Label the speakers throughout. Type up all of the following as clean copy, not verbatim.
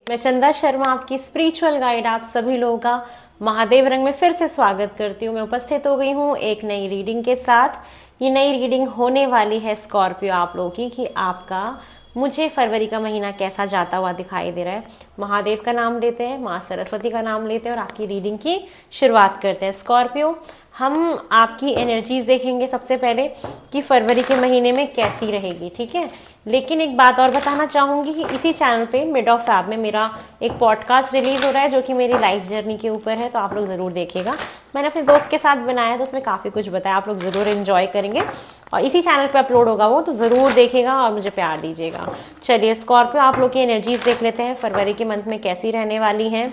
Speaker 1: मैं चंदा शर्मा, आपकी स्पिरिचुअल गाइड, आप सभी लोगों का महादेव रंग में फिर से स्वागत करती हूँ। मैं उपस्थित हो गई हूँ एक नई रीडिंग के साथ। ये नई रीडिंग होने वाली है स्कॉर्पियो आप लोगों की, कि आपका मुझे फरवरी का महीना कैसा जाता हुआ दिखाई दे रहा है। महादेव का नाम लेते हैं, माँ सरस्वती का नाम लेते हैं और आपकी रीडिंग की शुरुआत करते हैं। स्कॉर्पियो, हम आपकी एनर्जीज देखेंगे सबसे पहले कि फरवरी के महीने में कैसी रहेगी, ठीक है। लेकिन एक बात और बताना चाहूँगी कि इसी चैनल पे मिड ऑफ फैब में मेरा एक पॉडकास्ट रिलीज हो रहा है जो कि मेरी लाइफ जर्नी के ऊपर है, तो आप लोग ज़रूर देखिएगा। मैंने अपने दोस्त के साथ बनाया तो उसमें काफ़ी कुछ बताया, आप लोग ज़रूर इन्जॉय करेंगे और इसी चैनल पे अपलोड होगा वो, तो ज़रूर देखिएगा और मुझे प्यार दीजिएगा। चलिए स्कॉर्पियो, आप लोग की एनर्जीज देख लेते हैं फरवरी के मंथ में कैसी रहने वाली हैं।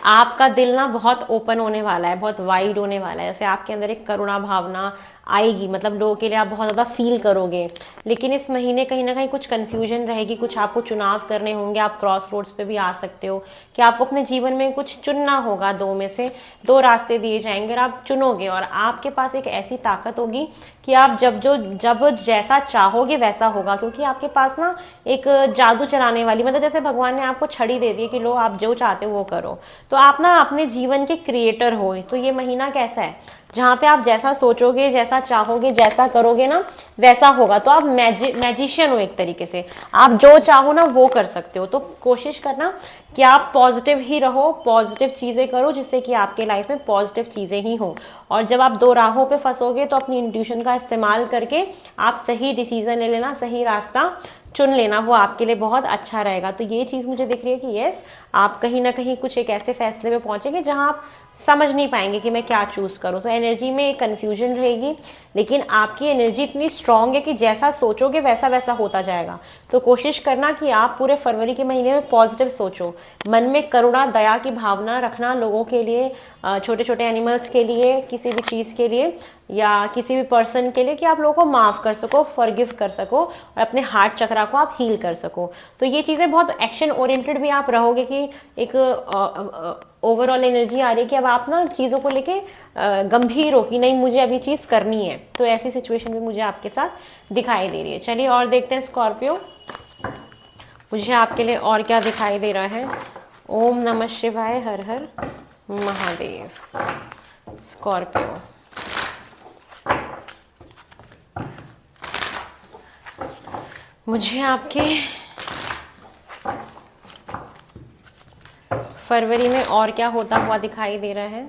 Speaker 1: आपका दिल ना बहुत ओपन होने वाला है, बहुत वाइड होने वाला है। जैसे आपके अंदर एक करुणा भावना आएगी, मतलब लोगों के लिए आप बहुत ज़्यादा फील करोगे। लेकिन इस महीने कहीं ना कहीं कुछ कन्फ्यूजन रहेगी, कुछ आपको चुनाव करने होंगे। आप क्रॉस रोड्स पे भी आ सकते हो कि आपको अपने जीवन में कुछ चुनना होगा। दो में से दो रास्ते दिए जाएंगे और आप चुनोगे, और आपके पास एक ऐसी ताकत होगी कि आप जब जैसा चाहोगे वैसा होगा। क्योंकि आपके पास ना एक जादू चलाने वाली, मतलब जैसे भगवान ने आपको छड़ी दे दी कि लो आप जो चाहते हो वो करो, तो आप ना अपने जीवन के क्रिएटर हो। तो ये महीना कैसा है, जहाँ पे आप जैसा सोचोगे, जैसा चाहोगे, जैसा करोगे ना वैसा होगा। तो आप मैजिशियन हो एक तरीके से, आप जो चाहो ना वो कर सकते हो। तो कोशिश करना कि आप पॉजिटिव ही रहो, पॉजिटिव चीज़ें करो जिससे कि आपके लाइफ में पॉजिटिव चीज़ें ही हो। और जब आप दो राहों पे फंसोगे तो अपनी इंट्यूशन का इस्तेमाल करके आप सही डिसीजन ले लेना, सही रास्ता चुन लेना, वो आपके लिए बहुत अच्छा रहेगा। तो ये चीज़ मुझे दिख रही है कि यस, आप कहीं ना कहीं कुछ एक ऐसे फैसले पे पहुंचेंगे जहां आप समझ नहीं पाएंगे कि मैं क्या चूज़ करूं। तो एनर्जी में एक कन्फ्यूजन रहेगी, लेकिन आपकी एनर्जी इतनी स्ट्रांग है कि जैसा सोचोगे वैसा वैसा होता जाएगा। तो कोशिश करना कि आप पूरे फरवरी के महीने में पॉजिटिव सोचो, मन में करुणा दया की भावना रखना लोगों के लिए, छोटे छोटे एनिमल्स के लिए, किसी भी चीज़ के लिए या किसी भी पर्सन के लिए, कि आप लोगों को माफ़ कर सको, फॉरगिव कर सको और अपने हार्ट चक्रा को आप हील कर सको। तो ये चीज़ें बहुत एक्शन ओरिएंटेड भी आप रहोगे, कि एक ओवरऑल एनर्जी आ रही है कि अब आप ना चीज़ों को लेके गंभीर हो कि नहीं मुझे अभी चीज़ करनी है। तो ऐसी सिचुएशन भी मुझे आपके साथ दिखाई दे रही है। चलिए और देखते हैं स्कॉर्पियो, मुझे आपके लिए और क्या दिखाई दे रहा है। ओम नमः शिवाय, हर हर महादेव। स्कॉर्पियो, मुझे आपके फरवरी में और क्या होता हुआ दिखाई दे रहा है।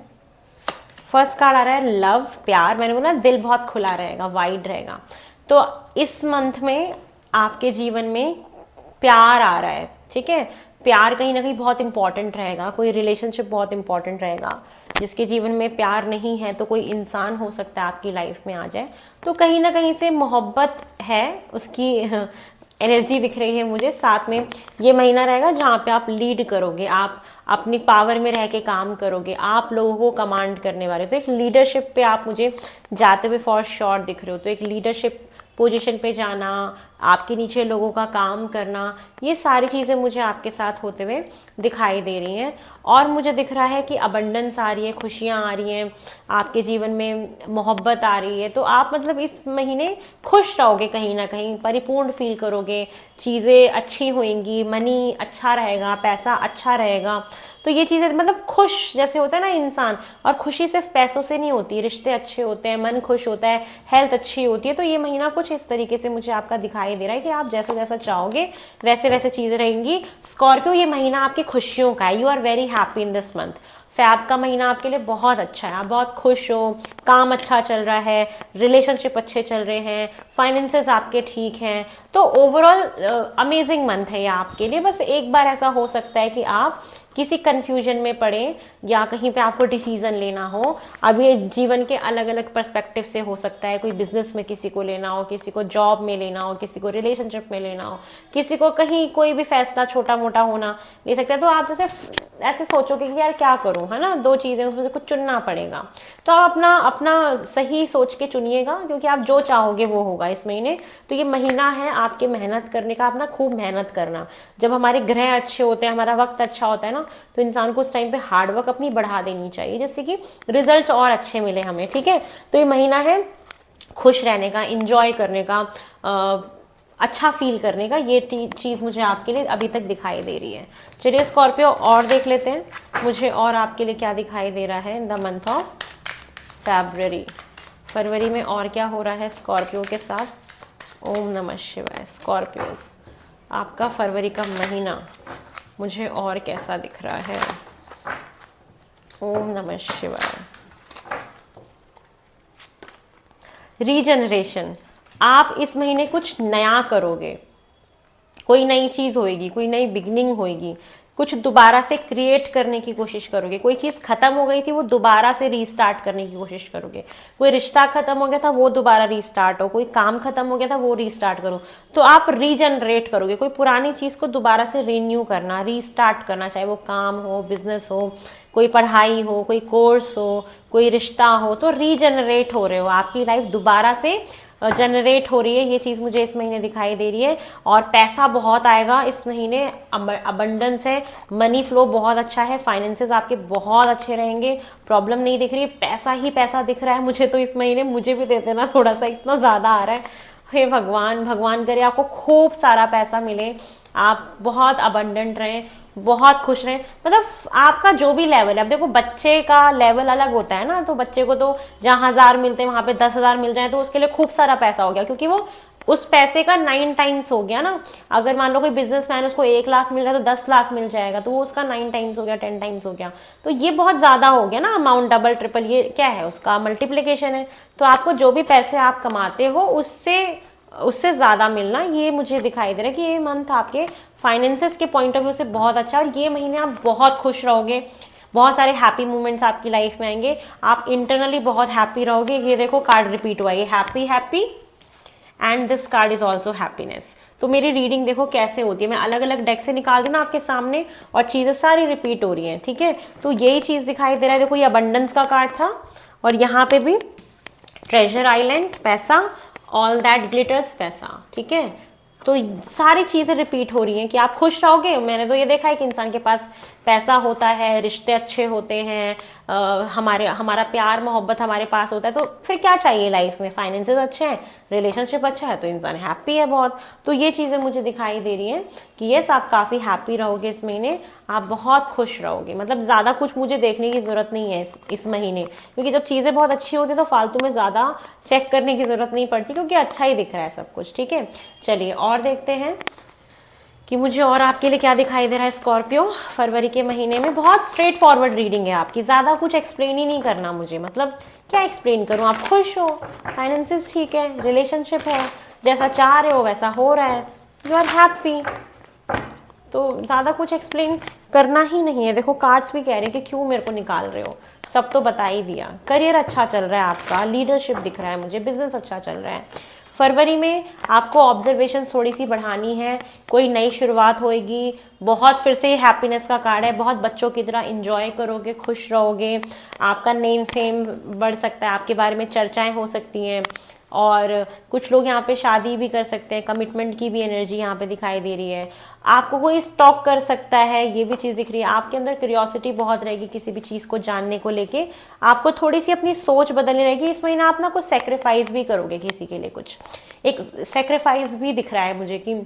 Speaker 1: फर्स्ट कार्ड आ रहा है लव, प्यार। मैंने बोला दिल बहुत खुला रहेगा, वाइड रहेगा। तो इस मंथ में आपके जीवन में प्यार आ रहा है, ठीक है। प्यार कहीं ना कहीं बहुत इंपॉर्टेंट रहेगा, कोई रिलेशनशिप बहुत इंपॉर्टेंट रहेगा। जिसके जीवन में प्यार नहीं है, तो कोई इंसान हो सकता है आपकी लाइफ में आ जाए, तो कहीं ना कहीं से मोहब्बत है, उसकी एनर्जी दिख रही है मुझे। साथ में ये महीना रहेगा जहाँ पे आप लीड करोगे, आप अपनी पावर में रह के काम करोगे, आप लोगों को कमांड करने वाले। तो एक लीडरशिप पे आप मुझे जाते हुए फॉर श्योर दिख रहे हो। तो एक लीडरशिप पोजीशन पे जाना, आपके नीचे लोगों का काम करना, ये सारी चीज़ें मुझे आपके साथ होते हुए दिखाई दे रही हैं। और मुझे दिख रहा है कि अबंडेंस आ रही है, खुशियाँ आ रही हैं, आपके जीवन में मोहब्बत आ रही है। तो आप मतलब इस महीने खुश रहोगे, कहीं ना कहीं परिपूर्ण फील करोगे, चीज़ें अच्छी होंगी, मनी अच्छा रहेगा, पैसा अच्छा रहेगा। तो ये चीज़ें मतलब खुश जैसे होता है ना इंसान, और खुशी सिर्फ पैसों से नहीं होती, रिश्ते अच्छे होते हैं, मन खुश होता है, हेल्थ अच्छी होती है। तो ये महीना कुछ इस तरीके से मुझे आपका दिखाई दे रहा है कि आप जैसे जैसा चाहोगे वैसे वैसे चीज़ें रहेंगी। स्कॉर्पियो, ये महीना आपकी खुशियों का है। You are very happy in this month. Fab का महीना आपके लिए बहुत अच्छा है, आप बहुत खुश हो, काम अच्छा चल रहा है, रिलेशनशिप अच्छे चल रहे हैं, फाइनेंसेस आपके ठीक हैं। तो ओवरऑल अमेजिंग मंथ है ये आपके लिए। बस एक बार ऐसा हो सकता है कि आप किसी कंफ्यूजन में पड़े या कहीं पे आपको डिसीजन लेना हो। अब ये जीवन के अलग अलग पर्सपेक्टिव से हो सकता है, कोई बिजनेस में किसी को लेना हो, किसी को जॉब में लेना हो, किसी को रिलेशनशिप में लेना हो, किसी को कहीं कोई भी फैसला छोटा मोटा होना ले सकता है। तो आप जैसे ऐसे सोचोगे कि यार क्या करूं, है ना, दो चीज़ें उसमें से कुछ चुनना पड़ेगा। तो आप अपना अपना सही सोच के चुनिएगा, क्योंकि आप जो चाहोगे वो होगा इस महीने। तो ये महीना है आपके मेहनत करने का, अपना खूब मेहनत करना। जब हमारे ग्रह अच्छे होते हैं, हमारा वक्त अच्छा होता है ना, तो इंसान को उस टाइम पे हार्डवर्क अपनी बढ़ा देनी चाहिए, जिससे कि रिजल्ट्स और अच्छे मिले हमें, ठीक है। तो ये महीना है खुश रहने का, इंजॉय करने का, अच्छा फील करने का, ये चीज़ मुझे आपके लिए अभी तक दिखाई दे रही है। चलिए स्कॉर्पियो और देख लेते हैं मुझे और आपके लिए क्या दिखाई दे रहा है in the month of February. फरवरी में और क्या हो रहा है स्कॉर्पियो के साथ। ओम नमः शिवाय। स्कॉर्पियोज, आपका फरवरी का महीना मुझे और कैसा दिख रहा है। ओम नमः शिवाय। रीजनरेशन, आप इस महीने कुछ नया करोगे, कोई नई चीज होएगी, कोई नई बिगनिंग होएगी, कुछ दोबारा से क्रिएट करने की कोशिश करोगे। कोई चीज खत्म हो गई थी वो दोबारा से रीस्टार्ट करने की कोशिश करोगे। कोई रिश्ता खत्म हो गया था वो दोबारा रीस्टार्ट हो, कोई काम खत्म हो गया था वो रीस्टार्ट करो। तो आप रीजनरेट करोगे, कोई पुरानी चीज को दोबारा से रिन्यू करना, रीस्टार्ट करना, चाहे वो काम हो, बिजनेस हो, कोई पढ़ाई हो, कोई कोर्स हो, कोई रिश्ता हो, तो रीजनरेट हो रहे हो, आपकी लाइफ दोबारा से जनरेट हो रही है। ये चीज़ मुझे इस महीने दिखाई दे रही है। और पैसा बहुत आएगा इस महीने, अबंडेंस है, मनी फ्लो बहुत अच्छा है, फाइनेंसेस आपके बहुत अच्छे रहेंगे, प्रॉब्लम नहीं दिख रही है, पैसा ही पैसा दिख रहा है मुझे तो इस महीने। मुझे भी दे देना थोड़ा सा, इतना ज़्यादा आ रहा है। हे भगवान, भगवान करे आपको खूब सारा पैसा मिले, आप बहुत अबंडेंट रहें, बहुत खुश रहें। मतलब आपका जो भी लेवल है, अब देखो बच्चे का लेवल अलग होता है ना, तो बच्चे को तो जहाँ 1000 मिलते हैं वहां पे 10,000 मिल जाए तो उसके लिए खूब सारा पैसा हो गया, क्योंकि वो उस पैसे का 9 टाइम्स हो गया ना। अगर मान लो कोई बिजनेसमैन, उसको 1 लाख मिल रहा है तो 10 लाख मिल जाएगा, तो वो उसका 9 टाइम्स हो गया, 10 टाइम्स हो गया। तो ये बहुत ज्यादा हो गया ना अमाउंट, डबल ट्रिपल, ये क्या है, उसका मल्टीप्लीकेशन है। तो आपको जो भी पैसे आप कमाते हो उससे ज्यादा मिलना, ये मुझे दिखाई दे रहा है कि ये मंथ आपके फाइनेंसेस के पॉइंट ऑफ व्यू से बहुत अच्छा है। और ये महीने आप बहुत खुश रहोगे, बहुत सारे हैप्पी मोमेंट्स आपकी लाइफ में आएंगे, आप इंटरनली बहुत हैप्पी रहोगे। ये देखो कार्ड रिपीट हुआ, ये happy happy and this card is also happiness. तो मेरी रीडिंग देखो कैसे होती है, मैं अलग अलग डेक से निकाल रही हूँ ना आपके सामने, और चीजें सारी रिपीट हो रही हैं, ठीक है। तो यही चीज दिखाई दे रहा है। देखो ये अबंडेंस का कार्ड था, और यहाँ पे भी ट्रेजर आइलैंड, पैसा, ऑल दैट ग्लिटर्स, पैसा, ठीक है। तो सारी चीजें रिपीट हो रही हैं कि आप खुश रहोगे। मैंने तो ये देखा है कि इंसान के पास पैसा होता है, रिश्ते अच्छे होते हैं, हमारा प्यार मोहब्बत हमारे पास होता है, तो फिर क्या चाहिए लाइफ में। फाइनेंसेस अच्छे हैं, रिलेशनशिप अच्छा है, तो इंसान हैप्पी है बहुत। तो ये चीज़ें मुझे दिखाई दे रही हैं कि यस, आप काफ़ी हैप्पी रहोगे इस महीने, आप बहुत खुश रहोगे। मतलब ज़्यादा कुछ मुझे देखने की ज़रूरत नहीं है इस महीने, क्योंकि जब चीज़ें बहुत अच्छी होती है तो फालतू में ज़्यादा चेक करने की ज़रूरत नहीं पड़ती, क्योंकि अच्छा ही दिख रहा है सब कुछ, ठीक है। चलिए और देखते हैं कि मुझे और आपके लिए क्या दिखाई दे रहा है स्कॉर्पियो फरवरी के महीने में। बहुत स्ट्रेट फॉरवर्ड रीडिंग है आपकी, ज़्यादा कुछ एक्सप्लेन ही नहीं करना मुझे। मतलब क्या एक्सप्लेन करूँ, आप खुश हो, फाइनेंसेस ठीक है, रिलेशनशिप है, जैसा चाह रहे हो वैसा हो रहा है, यू आर हैप्पी, तो ज़्यादा कुछ एक्सप्लेन करना ही नहीं है। देखो कार्ड्स भी कह रहे हैं कि क्यों मेरे को निकाल रहे हो, सब तो बता ही दिया। करियर अच्छा चल रहा है आपका, लीडरशिप दिख रहा है मुझे, बिजनेस अच्छा चल रहा है। फरवरी में आपको ऑब्जर्वेशन थोड़ी सी बढ़ानी है, कोई नई शुरुआत होएगी, बहुत फिर से हैप्पीनेस का कार्ड है, बहुत बच्चों की तरह इंजॉय करोगे, खुश रहोगे, आपका नेम फेम बढ़ सकता है, आपके बारे में चर्चाएं हो सकती हैं, और कुछ लोग यहाँ पे शादी भी कर सकते हैं, कमिटमेंट की भी एनर्जी यहाँ पे दिखाई दे रही है। आपको कोई स्टॉक कर सकता है, ये भी चीज़ दिख रही है। आपके अंदर क्यूरियोसिटी बहुत रहेगी किसी भी चीज़ को जानने को लेके, आपको थोड़ी सी अपनी सोच बदलनी रहेगी। इस महीने आप ना कुछ सेक्रीफाइस भी करोगे किसी के लिए, कुछ एक सेक्रीफाइस भी दिख रहा है मुझे कि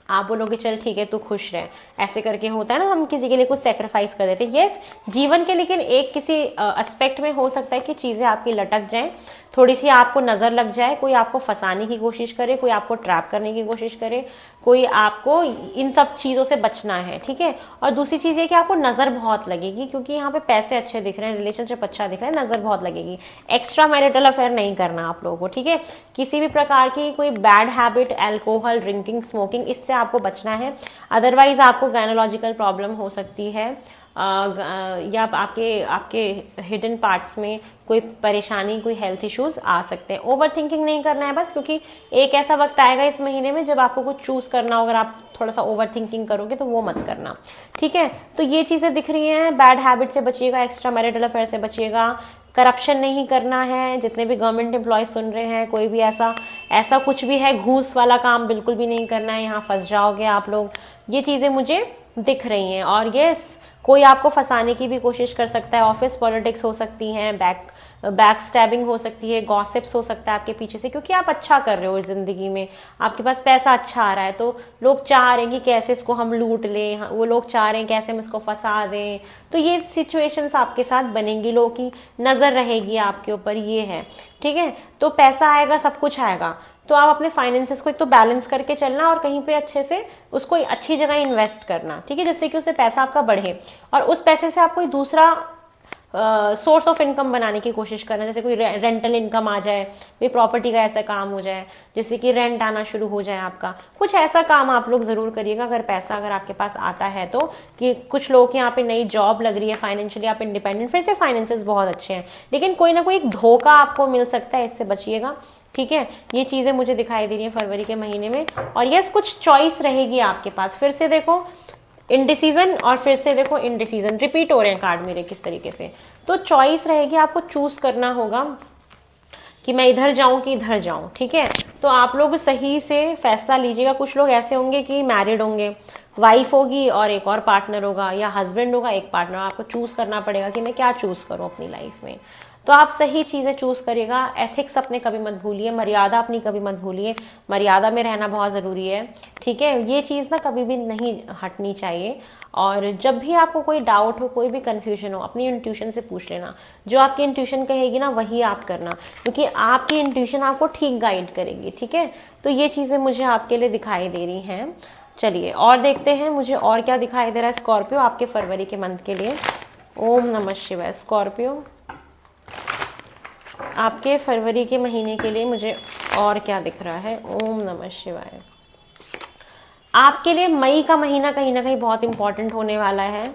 Speaker 1: आप बोलोगे चल ठीक है तू खुश रहे, ऐसे करके होता है ना, हम किसी के लिए कुछ सेक्रीफाइस कर देते हैं। यस, जीवन के लेकिन एक किसी एस्पेक्ट में हो सकता है कि चीज़ें आपकी लटक जाएं, थोड़ी सी आपको नज़र लग जाए, कोई आपको फंसाने की कोशिश करे, कोई आपको ट्रैप करने की कोशिश करे, कोई आपको, इन सब चीज़ों से बचना है, ठीक है। और दूसरी चीज़ ये कि आपको नज़र बहुत लगेगी, क्योंकि यहाँ पे पैसे अच्छे दिख रहे हैं, रिलेशनशिप अच्छा दिख रहा है, नज़र बहुत लगेगी। एक्स्ट्रा मैरिटल अफेयर नहीं करना आप लोगों को, ठीक है। किसी भी प्रकार की कोई bad habit, alcohol, drinking, smoking, इससे आपको बचना है। अदरवाइज आपको गायनोलॉजिकल प्रॉब्लम हो सकती है, या आपके हिडन पार्ट्स में कोई परेशानी, कोई हेल्थ इश्यूज आ सकते हैं। ओवर थिंकिंग नहीं करना है बस, क्योंकि एक ऐसा वक्त आएगा इस महीने में जब आपको कुछ चूज करना हो, अगर आप थोड़ा सा ओवर थिंकिंग करोगे तो वो मत करना, ठीक है। तो ये चीज़ें दिख रही हैं, बैड हैबिट से बचिएगा, एक्स्ट्रा मैरिटल अफेयर से बचिएगा, करप्शन नहीं करना है। जितने भी गवर्नमेंट एम्प्लॉय सुन रहे हैं, कोई भी ऐसा कुछ भी है घूस वाला काम बिल्कुल भी नहीं करना है, यहाँ फंस जाओगे आप लोग। ये चीज़ें मुझे दिख रही हैं। और यस, कोई आपको फंसाने की भी कोशिश कर सकता है, ऑफिस पॉलिटिक्स हो सकती हैं, बैक स्टैबिंग हो सकती है, गॉसिप्स हो सकता है आपके पीछे से, क्योंकि आप अच्छा कर रहे हो ज़िंदगी में, आपके पास पैसा अच्छा आ रहा है, तो लोग चाह रहे हैं कि कैसे इसको हम लूट लें, वो लोग चाह रहे हैं कैसे हम इसको फंसा दें। तो ये सिचुएशंस आपके साथ बनेंगी, लोगों की नज़र रहेगी आपके ऊपर, ये है, ठीक है। तो पैसा आएगा, सब कुछ आएगा, तो आप अपने फाइनेंसेस को एक तो बैलेंस करके चलना और कहीं पे अच्छे से उसको अच्छी जगह इन्वेस्ट करना, ठीक है, जिससे कि उससे पैसा आपका बढ़े और उस पैसे से आप कोई दूसरा सोर्स ऑफ इनकम बनाने की कोशिश करना, जैसे कोई रेंटल इनकम आ जाए, कोई प्रॉपर्टी का ऐसा काम हो जाए जिससे कि रेंट आना शुरू हो जाए आपका, कुछ ऐसा काम आप लोग ज़रूर करिएगा अगर पैसा अगर आपके पास आता है तो। कि कुछ लोग के यहाँ पे नई जॉब लग रही है, फाइनेंशियली आप इंडिपेंडेंट, फिर से फाइनेंसेस बहुत अच्छे हैं, लेकिन कोई ना कोई एक धोखा आपको मिल सकता है, इससे बचिएगा, ठीक है। ये चीज़ें मुझे दिखाई दे रही हैं फरवरी के महीने में। और यस, कुछ चॉइस रहेगी आपके पास, फिर से देखो इनडिसीजन और फिर से देखो इनडिसीजन, रिपीट हो रहे हैं कार्ड मेरे किस तरीके से। तो चॉइस रहेगी, आपको चूज करना होगा कि मैं इधर जाऊं कि इधर जाऊं, ठीक है। तो आप लोग सही से फैसला लीजिएगा। कुछ लोग ऐसे होंगे कि मैरिड होंगे, वाइफ होगी और एक और पार्टनर होगा, या हस्बैंड होगा एक पार्टनर, आपको चूज करना पड़ेगा कि मैं क्या चूज करूं अपनी लाइफ में। तो आप सही चीज़ें चूज करिएगा। एथिक्स अपने कभी मत भूलिए, मर्यादा अपनी कभी मत भूलिए, मर्यादा में रहना बहुत ज़रूरी है, ठीक है। ये चीज़ ना कभी भी नहीं हटनी चाहिए। और जब भी आपको कोई डाउट हो, कोई भी कन्फ्यूजन हो, अपनी इंट्यूशन से पूछ लेना, जो आपकी इंट्यूशन कहेगी ना वही आप करना, क्योंकि आपकी इंट्यूशन आपको ठीक गाइड करेगी, ठीक है। तो ये चीज़ें मुझे आपके लिए दिखाई दे रही हैं। चलिए और देखते हैं मुझे और क्या दिखाई दे रहा है स्कॉर्पियो आपके फरवरी के मंथ के लिए। ओम नमः शिवाय। स्कॉर्पियो आपके फरवरी के महीने के लिए मुझे और क्या दिख रहा है। ओम नमः शिवाय। आपके लिए मई का महीना कहीं ना कहीं बहुत इंपॉर्टेंट होने वाला है।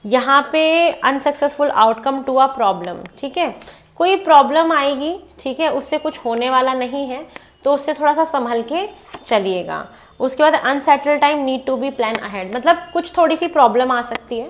Speaker 1: यहाँ पे unsuccessful outcome to a problem, ठीक है, कोई प्रॉब्लम आएगी, ठीक है, उससे कुछ होने वाला नहीं है, तो उससे थोड़ा सा संभल के चलिएगा। उसके बाद unsettle time need to be plan ahead, मतलब कुछ थोड़ी सी प्रॉब्लम आ सकती है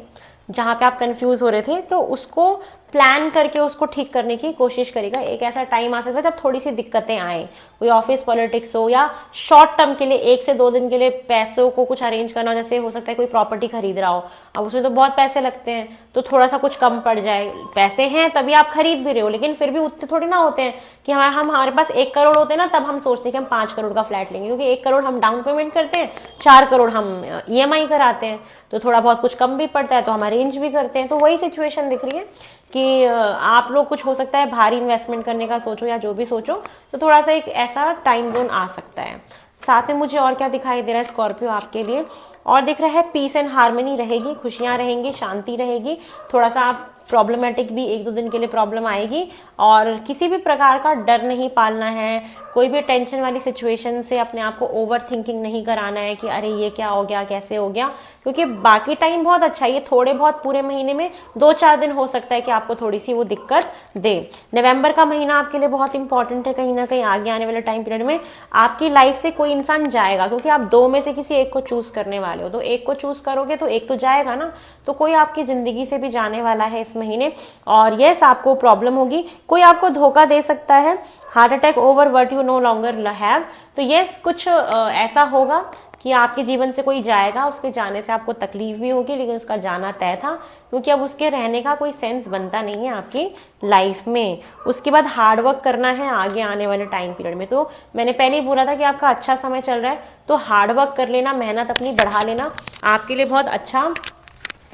Speaker 1: जहाँ पे आप कंफ्यूज हो रहे थे, तो उसको प्लान करके उसको ठीक करने की कोशिश करेगा। एक ऐसा टाइम आ सकता है जब थोड़ी सी दिक्कतें आए, कोई ऑफिस पॉलिटिक्स हो या शॉर्ट टर्म के लिए 1 से 2 दिन के लिए पैसों को कुछ अरेंज करना हो, जैसे हो सकता है कोई प्रॉपर्टी खरीद रहा हो, अब उसमें तो बहुत पैसे लगते हैं, तो थोड़ा सा कुछ कम पड़ जाए, पैसे हैं तभी आप खरीद भी रहे हो, लेकिन फिर भी उतने थोड़ी ना होते हैं कि हमारे पास 1 करोड़ होते हैं ना, तब हम सोचते हैं कि हम 5 करोड़ का फ्लैट लेंगे, क्योंकि 1 करोड़ हम डाउन पेमेंट करते हैं, 4 करोड़ हम EMI कराते हैं, तो थोड़ा बहुत कुछ कम भी पड़ता है तो हम अरेंज भी करते हैं। तो वही सिचुएशन दिख रही है कि आप लोग कुछ हो सकता है भारी इन्वेस्टमेंट करने का सोचो या जो भी सोचो, तो थोड़ा सा एक ऐसा टाइम जोन आ सकता है। साथ में मुझे और क्या दिखाई दे रहा है स्कॉर्पियो आपके लिए, और दिख रहा है पीस एंड हार्मनी रहेगी, खुशियां रहेंगी, शांति रहेगी। थोड़ा सा आप प्रॉब्लमेटिक भी 1-2 दिन के लिए प्रॉब्लम आएगी, और किसी भी प्रकार का डर नहीं पालना है, कोई भी टेंशन वाली सिचुएशन से अपने आप को ओवर थिंकिंग नहीं कराना है कि अरे ये क्या हो गया, कैसे हो गया, क्योंकि बाकी टाइम बहुत अच्छा है। ये थोड़े बहुत पूरे महीने में 2-4 दिन हो सकता है कि आपको थोड़ी सी वो दिक्कत दे। नवंबर का महीना आपके लिए बहुत इंपॉर्टेंट है, कहीं ना कहीं आगे आने वाले टाइम पीरियड में आपकी लाइफ से कोई इंसान जाएगा, क्योंकि आप 2 में से किसी एक को चूज करने वाले हो, तो एक को चूज करोगे तो एक तो जाएगा ना, तो कोई आपकी जिंदगी से भी जाने वाला है इस महीने। और यस, आपको प्रॉब्लम होगी, कोई आपको धोखा दे सकता है, heart attack over what you know longer have. तो यस, कुछ ऐसा होगा कि आपके जीवन से कोई जाएगा, उसके जाने से आपको तकलीफ भी होगी, लेकिन उसका जाना तय था, क्योंकि अब उसके रहने का कोई सेंस बनता नहीं है आपकी लाइफ में। उसके बाद हार्डवर्क करना है आगे आने वाले टाइम पीरियड में। तो मैंने पहले ही बोला था कि आपका अच्छा समय चल रहा है, तो हार्डवर्क कर लेना, मेहनत अपनी बढ़ा लेना, आपके लिए बहुत अच्छा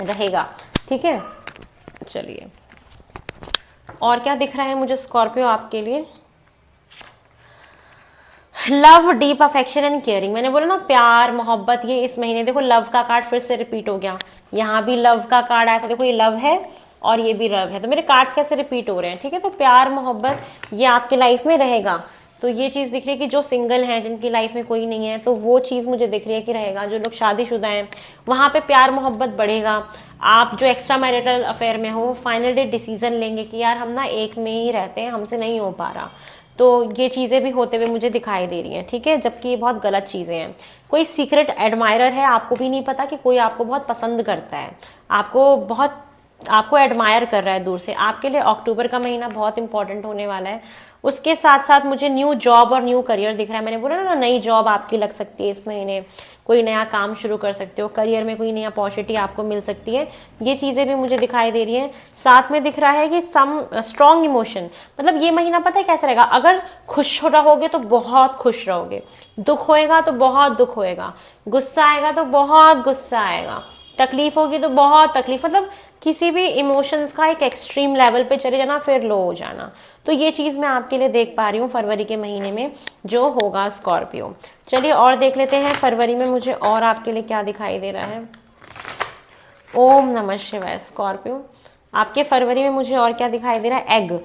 Speaker 1: रहेगा, ठीक है। चलिए और क्या दिख रहा है मुझे स्कॉर्पियो आपके लिए। Love, deep affection and caring, मैंने बोला ना प्यार मोहब्बत, ये इस महीने देखो लव का कार्ड फिर से रिपीट हो गया, यहाँ भी लव का कार्ड आया था, देखो ये लव है और ये भी लव है, तो मेरे कार्ड्स कैसे रिपीट हो रहे हैं, ठीक है। तो प्यार मोहब्बत ये आपकी लाइफ में रहेगा। तो ये चीज़ दिख रही है कि जो सिंगल हैं, जिनकी लाइफ में कोई नहीं है, तो वो चीज़ मुझे दिख रही है कि रहेगा। जो लोग शादीशुदा हैं वहाँ पे प्यार मोहब्बत बढ़ेगा। आप जो एक्स्ट्रा मैरिटल अफेयर में हो, फाइनली डिसीजन लेंगे कि यार हम ना एक में ही रहते हैं, हमसे नहीं हो पा रहा, तो ये चीज़ें भी होते हुए मुझे दिखाई दे रही हैं, ठीक है, जबकि ये बहुत गलत चीज़ें हैं। कोई सीक्रेट एडमायरर है, आपको भी नहीं पता कि कोई आपको बहुत पसंद करता है, आपको एडमायर कर रहा है दूर से। आपके लिए अक्टूबर का महीना बहुत इंपॉर्टेंट होने वाला है। उसके साथ साथ मुझे न्यू जॉब और न्यू करियर दिख रहा है। मैंने बोला ना नई जॉब आपकी लग सकती है इस महीने, कोई नया काम शुरू कर सकते हो, करियर में कोई नई अपॉर्चुनिटी आपको मिल सकती है, ये चीज़ें भी मुझे दिखाई दे रही हैं। साथ में दिख रहा है कि सम स्ट्रॉन्ग इमोशन, मतलब ये महीना पता है कैसा रहेगा, अगर खुश रहोगे तो बहुत खुश रहोगे, दुख होएगा तो बहुत दुख होएगा, गुस्सा आएगा तो बहुत गुस्सा आएगा, तकलीफ होगी तो बहुत तकलीफ, मतलब किसी भी इमोशंस का एक एक्सट्रीम लेवल पे चले जाना फिर लो हो जाना। तो ये चीज़ मैं आपके लिए देख पा रही हूँ फरवरी के महीने में जो होगा स्कॉर्पियो। चलिए और देख लेते हैं फरवरी में मुझे और आपके लिए क्या दिखाई दे रहा है। ओम नमः शिवाय। स्कॉर्पियो आपके फरवरी में मुझे और क्या दिखाई दे रहा है। Egg,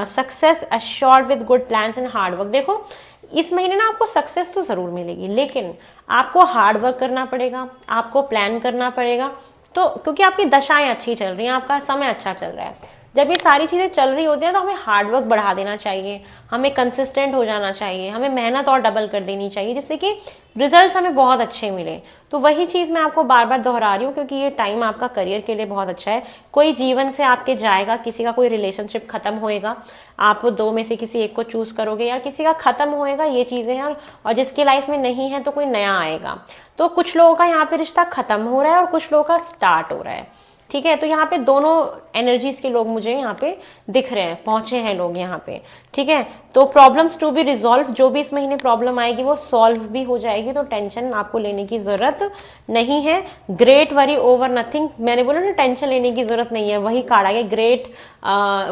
Speaker 1: success assured with good plans and hard work. देखो इस महीने ना आपको सक्सेस तो ज़रूर मिलेगी, लेकिन आपको हार्ड वर्क करना पड़ेगा, आपको प्लान करना पड़ेगा। तो क्योंकि आपकी दशाएं अच्छी चल रही हैं, आपका समय अच्छा चल रहा है, जब ये सारी चीज़ें चल रही होती हैं तो हमें हार्डवर्क बढ़ा देना चाहिए, हमें कंसिस्टेंट हो जाना चाहिए, हमें मेहनत और डबल कर देनी चाहिए जिससे कि रिजल्ट्स हमें बहुत अच्छे मिले। तो वही चीज़ मैं आपको बार बार दोहरा रही हूँ क्योंकि ये टाइम आपका करियर के लिए बहुत अच्छा है। कोई जीवन से आपके जाएगा, किसी का कोई रिलेशनशिप खत्म होएगा, आप दो में से किसी एक को चूज करोगे या किसी का खत्म होएगा, ये चीज़ें हैं। और जिसकी लाइफ में नहीं है तो कोई नया आएगा। तो कुछ लोगों का यहाँ पे रिश्ता खत्म हो रहा है और कुछ लोगों का स्टार्ट हो रहा है, ठीक है। तो यहाँ पे दोनों एनर्जीज के लोग मुझे यहाँ पे दिख रहे हैं, पहुंचे हैं लोग यहाँ पे, ठीक है। तो प्रॉब्लम्स टू बी रिजॉल्व, जो भी इस महीने प्रॉब्लम आएगी वो सॉल्व भी हो जाएगी, तो टेंशन आपको लेने की जरूरत नहीं है। ग्रेट वरी ओवर नथिंग, मैंने बोला ना टेंशन लेने की जरूरत नहीं है, वही कार्ड आ गया, ग्रेट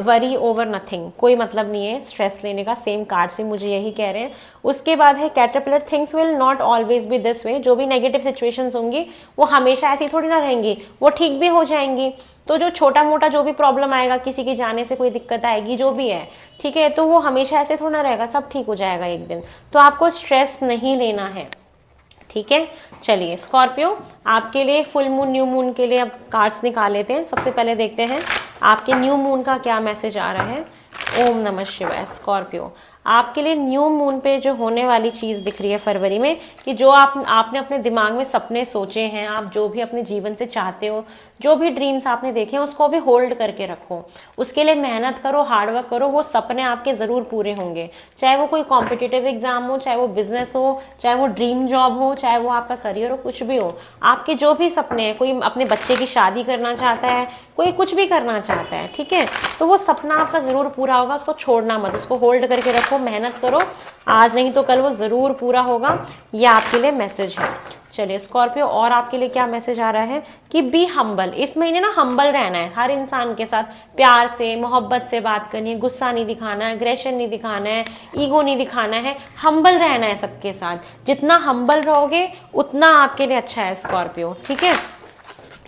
Speaker 1: वरी ओवर नथिंग, कोई मतलब नहीं है स्ट्रेस लेने का। सेम कार्ड से मुझे यही कह रहे हैं। उसके बाद है caterpillar, things will not always be this way, जो भी नेगेटिव सिचुएशंस होंगी वो हमेशा ऐसी थोड़ी ना रहेंगी, वो ठीक भी हो जाएंगी। तो जो छोटा मोटा जो भी प्रॉब्लम आएगा, किसी के जाने से कोई दिक्कत आएगी, जो भी है, ठीक है, तो वो हमेशा ऐसे थोड़ा रहेगा, सब ठीक हो जाएगा एक दिन। तो आपको स्ट्रेस नहीं लेना है, ठीक है। चलिए स्कॉर्पियो आपके लिए फुल मून न्यू मून के लिए अब कार्ड्स निकाल लेते हैं। सबसे पहले देखते हैं आपके न्यू मून का क्या मैसेज आ रहा है। ओम नमः शिवाय। स्कॉर्पियो आपके लिए न्यू मून पे जो होने वाली चीज़ दिख रही है फरवरी में, कि जो आपने अपने दिमाग में सपने सोचे हैं, आप जो भी अपने जीवन से चाहते हो, जो भी ड्रीम्स आपने देखे हैं, उसको अभी होल्ड करके रखो, उसके लिए मेहनत करो, हार्डवर्क करो, वो सपने आपके ज़रूर पूरे होंगे। चाहे वो कोई कॉम्पिटिटिव एग्जाम हो, चाहे वो बिजनेस हो, चाहे वो ड्रीम जॉब हो, चाहे वो आपका करियर हो, कुछ भी हो, आपके जो भी सपने हैं, कोई अपने बच्चे की शादी करना चाहता है, कोई कुछ भी करना चाहता है, ठीक है, तो वो सपना आपका ज़रूर पूरा होगा। उसको छोड़ना मत, उसको होल्ड करके रखो, मेहनत करो, आज नहीं तो कल वो ज़रूर पूरा होगा। ये आपके लिए मैसेज है। चलिए स्कॉर्पियो और आपके लिए क्या मैसेज आ रहा है कि बी हम्बल। इस महीने ना हम्बल रहना है, हर इंसान के साथ प्यार से मोहब्बत से बात करनी है, गुस्सा नहीं दिखाना है, एग्रेशन नहीं दिखाना है, ईगो नहीं दिखाना है, हम्बल रहना है सबके साथ। जितना हम्बल रहोगे उतना आपके लिए अच्छा है स्कॉर्पियो, ठीक है।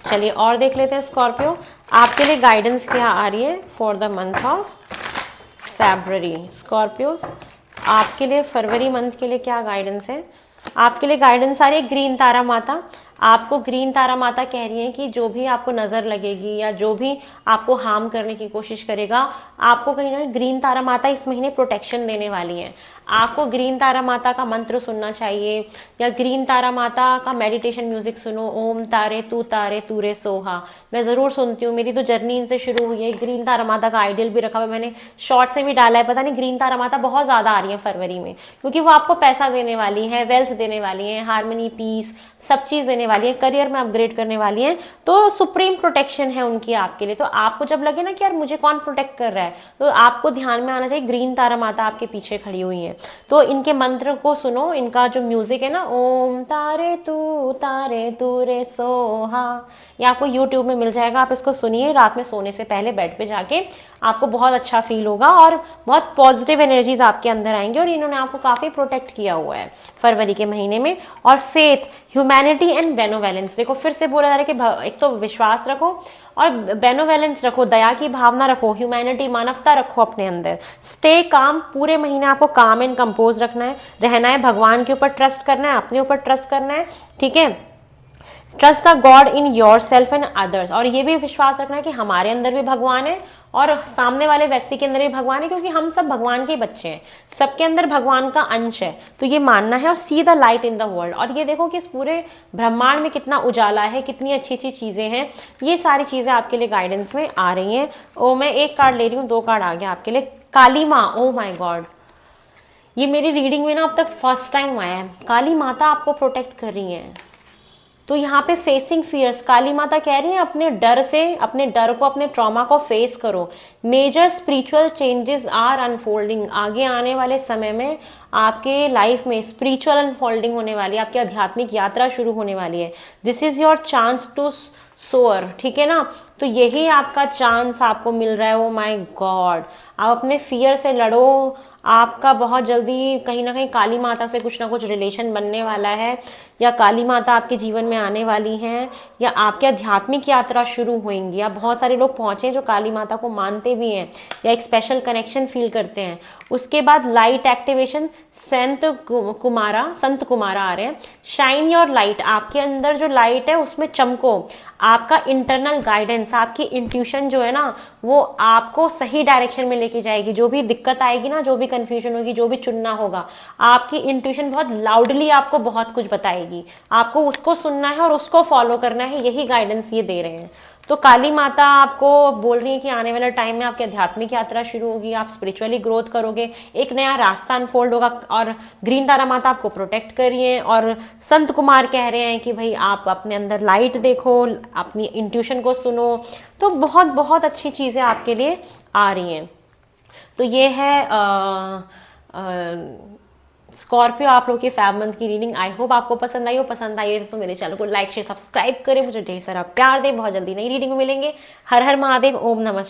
Speaker 1: चलिए और देख लेते हैं स्कॉर्पियो आपके लिए गाइडेंस क्या आ रही है for the month of February. Scorpios आपके लिए फरवरी मंथ के लिए क्या गाइडेंस है। आपके लिए गाइडेंस आ रही है ग्रीन तारा माता। आपको ग्रीन तारा माता कह रही है कि जो भी आपको नज़र लगेगी या जो भी आपको हार्म करने की कोशिश करेगा, आपको कहीं ना कहीं ग्रीन तारा माता इस महीने प्रोटेक्शन देने वाली है। आपको ग्रीन तारा माता का मंत्र सुनना चाहिए या ग्रीन तारा माता का मेडिटेशन म्यूजिक सुनो। ओम तारे तू रे सोहा, मैं ज़रूर सुनती हूँ, मेरी तो जर्नी इनसे शुरू हुई है। ग्रीन तारा माता का आइडियल भी रखा हुआ है, मैंने शॉर्ट से भी डाला है। पता नहीं ग्रीन तारा माता बहुत ज़्यादा आ रही है फरवरी में, क्योंकि वो आपको पैसा देने वाली है, वेल्थ देने वाली है, हार्मनी, पीस, सब चीज़ देने वाली है, करियर में अपग्रेड करने वाली है। तो सुप्रीम प्रोटेक्शन है उनकी आपके लिए। तो आपको जब लगे ना कि यार मुझे कौन प्रोटेक्ट कर रहा है, तो आपको ध्यान में आना चाहिए ग्रीन तारा माता आपके पीछे खड़ी हुई है। तो इनके मंत्र को सुनो, इनका जो म्यूजिक है ना, ओम तारे तू रे सोहा, ये आपको यूट्यूब में मिल जाएगा। आप इसको सुनिए रात में सोने से पहले बेड पे जाके, आपको बहुत अच्छा फील होगा और बहुत पॉजिटिव एनर्जीज आपके अंदर आएंगे। और इन्होंने आपको काफ़ी प्रोटेक्ट किया हुआ है फरवरी के महीने में। और फेथ, ह्यूमैनिटी एंड बेनोवेलेंस, देखो फिर से बोला जा रहा है कि एक तो विश्वास रखो और बेनोवेलेंस रखो, दया की भावना रखो, ह्यूमैनिटी, मानवता रखो अपने अंदर। स्टे काम, पूरे महीने आपको काम एंड कंपोज रहना है, भगवान के ऊपर ट्रस्ट करना है, अपने ऊपर ट्रस्ट करना है, ठीक है। Trust the God in your self and others, और ये भी विश्वास रखना है कि हमारे अंदर भी भगवान है और सामने वाले व्यक्ति के अंदर भी भगवान है, क्योंकि हम सब भगवान के बच्चे हैं, सबके अंदर भगवान का अंश है। तो ये मानना है और see the light in the world. और ये देखो कि इस पूरे ब्रह्मांड में कितना उजाला है, कितनी अच्छी अच्छी चीज़ें हैं। ये सारी चीज़ें आपके लिए गाइडेंस में आ रही हैं। ओ मैं एक कार्ड ले रही हूँ, 2 कार्ड आ गया आपके लिए। काली माँ, ओ माई गॉड, ये मेरी रीडिंग में ना अब तक फर्स्ट टाइम आया है। काली माता आपको प्रोटेक्ट कर रही है। तो यहाँ पे फेसिंग फियर्स, काली माता कह रही है अपने डर से, अपने डर को, अपने ट्रॉमा को फेस करो। Major spiritual changes are unfolding, आगे आने वाले समय में आपके लाइफ में स्पिरिचुअल अनफोल्डिंग होने वाली है, आपकी आध्यात्मिक यात्रा शुरू होने वाली है। This is your chance to soar, ठीक है ना। तो यही आपका चांस आपको मिल रहा है। ओ माय गॉड, आप अपने फियर से लड़ो। आपका बहुत जल्दी कहीं ना कहीं काली माता से कुछ ना कुछ रिलेशन बनने वाला है, या काली माता आपके जीवन में आने वाली हैं, या आपकी आध्यात्मिक यात्रा शुरू होंगी। या बहुत सारे लोग पहुंचे जो काली माता को मानते भी हैं या एक स्पेशल कनेक्शन फील करते हैं। उसके बाद लाइट एक्टिवेशन, संत कुमारा आ रहे हैं। शाइन योर लाइट, आपके अंदर जो लाइट है उसमें चमको। आपका इंटरनल गाइडेंस, आपकी इंट्यूशन जो है ना, वो आपको सही डायरेक्शन में लेके जाएगी। जो भी दिक्कत आएगी ना, जो भी कंफ्यूजन होगी, जो भी चुनना होगा, आपकी इंट्यूशन बहुत लाउडली आपको बहुत कुछ बताएगी। आपको उसको सुनना है और उसको फॉलो करना है, यही गाइडेंस ये दे रहे हैं। तो काली माता आपको बोल रही है कि आने वाले टाइम में आपकी आध्यात्मिक यात्रा शुरू होगी, आप स्पिरिचुअली ग्रोथ करोगे, एक नया रास्ता अनफोल्ड होगा। और ग्रीन तारा माता आपको प्रोटेक्ट कर रही है। और संत कुमार कह रहे हैं कि भाई आप अपने अंदर लाइट देखो, अपनी इंट्यूशन को सुनो। तो बहुत बहुत अच्छी चीज़ें आपके लिए आ रही हैं। तो ये है स्कॉर्पियो आप लोग की 5 मंथ की रीडिंग। आई होप आपको पसंद आई हो। पसंद आई है तो मेरे चैनल को लाइक शेयर सब्सक्राइब करें, मुझे ढेर सारा प्यार दें। बहुत जल्दी नई रीडिंग में मिलेंगे। हर हर महादेव, ओम नमः।